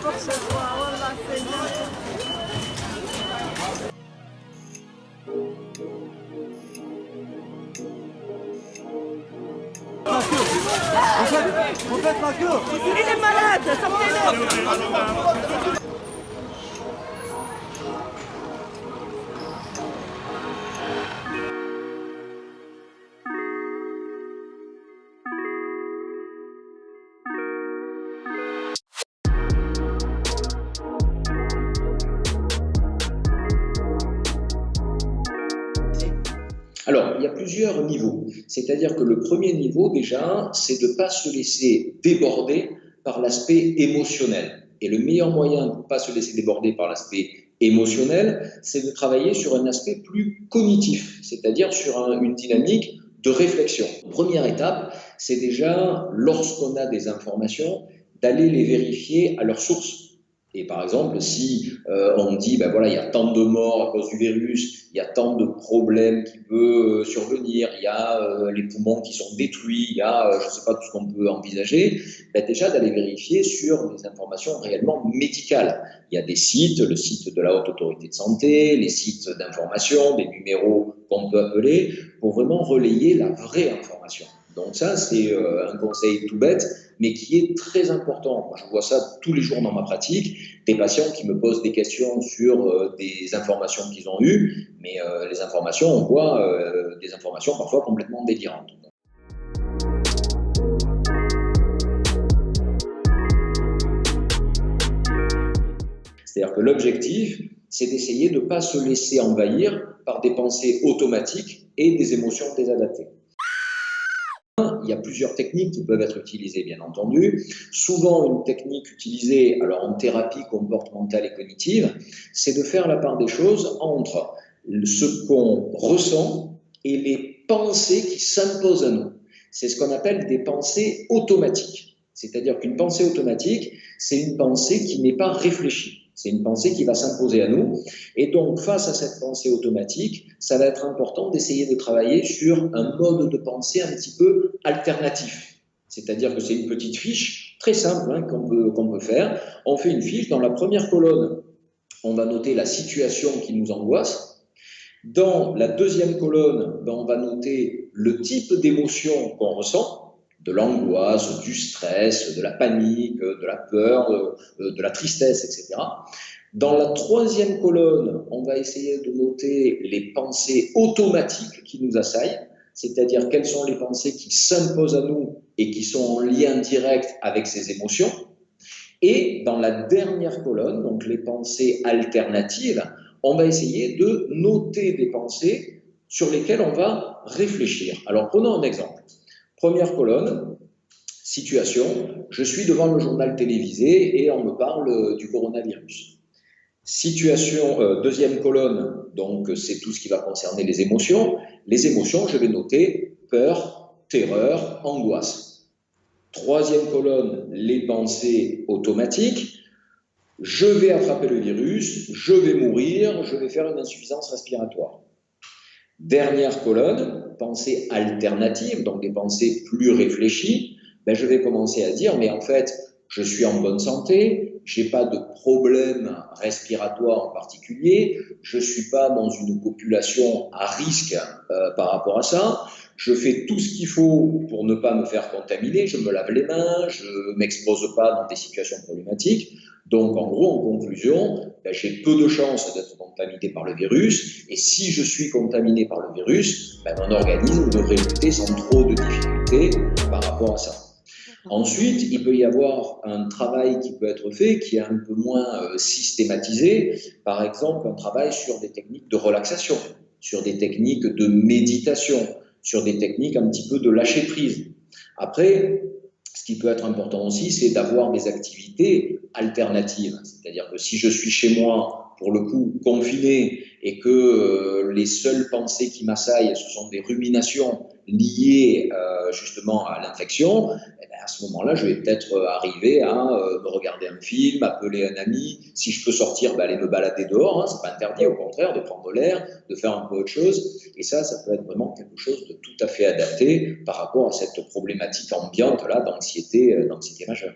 pour ce soir. Wallah, c'est gentil. En fait, Mathieu, Il est malade, sortez-le. Alors, il y a plusieurs niveaux. C'est-à-dire que le premier niveau, déjà, c'est de ne pas se laisser déborder par l'aspect émotionnel. Et le meilleur moyen de ne pas se laisser déborder par l'aspect émotionnel, c'est de travailler sur un aspect plus cognitif, c'est-à-dire sur une dynamique de réflexion. Première étape, c'est déjà, lorsqu'on a des informations, d'aller les vérifier à leur source. Et par exemple, si on dit, ben voilà, il y a tant de morts à cause du virus, il y a tant de problèmes qui peuvent survenir, il y a les poumons qui sont détruits, il y a, je ne sais pas, tout ce qu'on peut envisager, ben déjà d'aller vérifier sur des informations réellement médicales. Il y a des sites, le site de la Haute Autorité de Santé, les sites d'information, des numéros qu'on peut appeler, pour vraiment relayer la vraie information. Donc ça, c'est un conseil tout bête, mais qui est très important. Moi, je vois ça tous les jours dans ma pratique, des patients qui me posent des questions sur des informations qu'ils ont eues, mais les informations, on voit des informations parfois complètement délirantes. C'est-à-dire que l'objectif, c'est d'essayer de ne pas se laisser envahir par des pensées automatiques et des émotions désadaptées. Il y a plusieurs techniques qui peuvent être utilisées, bien entendu. Souvent, une technique utilisée alors en thérapie comportementale et cognitive, c'est de faire la part des choses entre ce qu'on ressent et les pensées qui s'imposent à nous. C'est ce qu'on appelle des pensées automatiques. C'est-à-dire qu'une pensée automatique, c'est une pensée qui n'est pas réfléchie. C'est une pensée qui va s'imposer à nous. Et donc, face à cette pensée automatique, ça va être important d'essayer de travailler sur un mode de pensée un petit peu alternatif. C'est-à-dire que c'est une petite fiche très simple hein, qu'on peut faire. On fait une fiche. Dans la première colonne, on va noter la situation qui nous angoisse. Dans la deuxième colonne, on va noter le type d'émotion qu'on ressent, de l'angoisse, du stress, de la panique, de la peur, de la tristesse, etc. Dans la troisième colonne, on va essayer de noter les pensées automatiques qui nous assaillent, c'est-à-dire quelles sont les pensées qui s'imposent à nous et qui sont en lien direct avec ces émotions. Et dans la dernière colonne, donc les pensées alternatives, on va essayer de noter des pensées sur lesquelles on va réfléchir. Alors prenons un exemple. Première colonne, situation, je suis devant le journal télévisé et on me parle du coronavirus. Situation, deuxième colonne, donc c'est tout ce qui va concerner les émotions. Les émotions, je vais noter peur, terreur, angoisse. Troisième colonne, les pensées automatiques. Je vais attraper le virus, je vais mourir, je vais faire une insuffisance respiratoire. Dernière colonne, pensées alternatives, donc des pensées plus réfléchies. Ben, je vais commencer à dire, mais en fait, je suis en bonne santé, je n'ai pas de problème respiratoire en particulier, je ne suis pas dans une population à risque par rapport à ça, je fais tout ce qu'il faut pour ne pas me faire contaminer, je me lave les mains, je ne m'expose pas dans des situations problématiques. Donc, en gros, en conclusion, ben, j'ai peu de chances d'être contaminé par le virus. Et si je suis contaminé par le virus, ben, mon organisme devrait lutter sans trop de difficultés par rapport à ça. Ensuite, il peut y avoir un travail qui peut être fait qui est un peu moins systématisé. Par exemple, un travail sur des techniques de relaxation, sur des techniques de méditation, sur des techniques un petit peu de lâcher prise. Après, ce qui peut être important aussi, c'est d'avoir des activités alternatives. C'est-à-dire que si je suis chez moi, pour le coup, confiné, et que les seules pensées qui m'assaillent, ce sont des ruminations liées justement à l'infection, eh bien à ce moment-là, je vais peut-être arriver à me regarder un film, appeler un ami. Si je peux sortir, aller me balader dehors, hein, c'est pas interdit, au contraire, de prendre l'air, de faire un peu autre chose. Et ça peut être vraiment quelque chose de tout à fait adapté par rapport à cette problématique ambiante là d'anxiété majeure.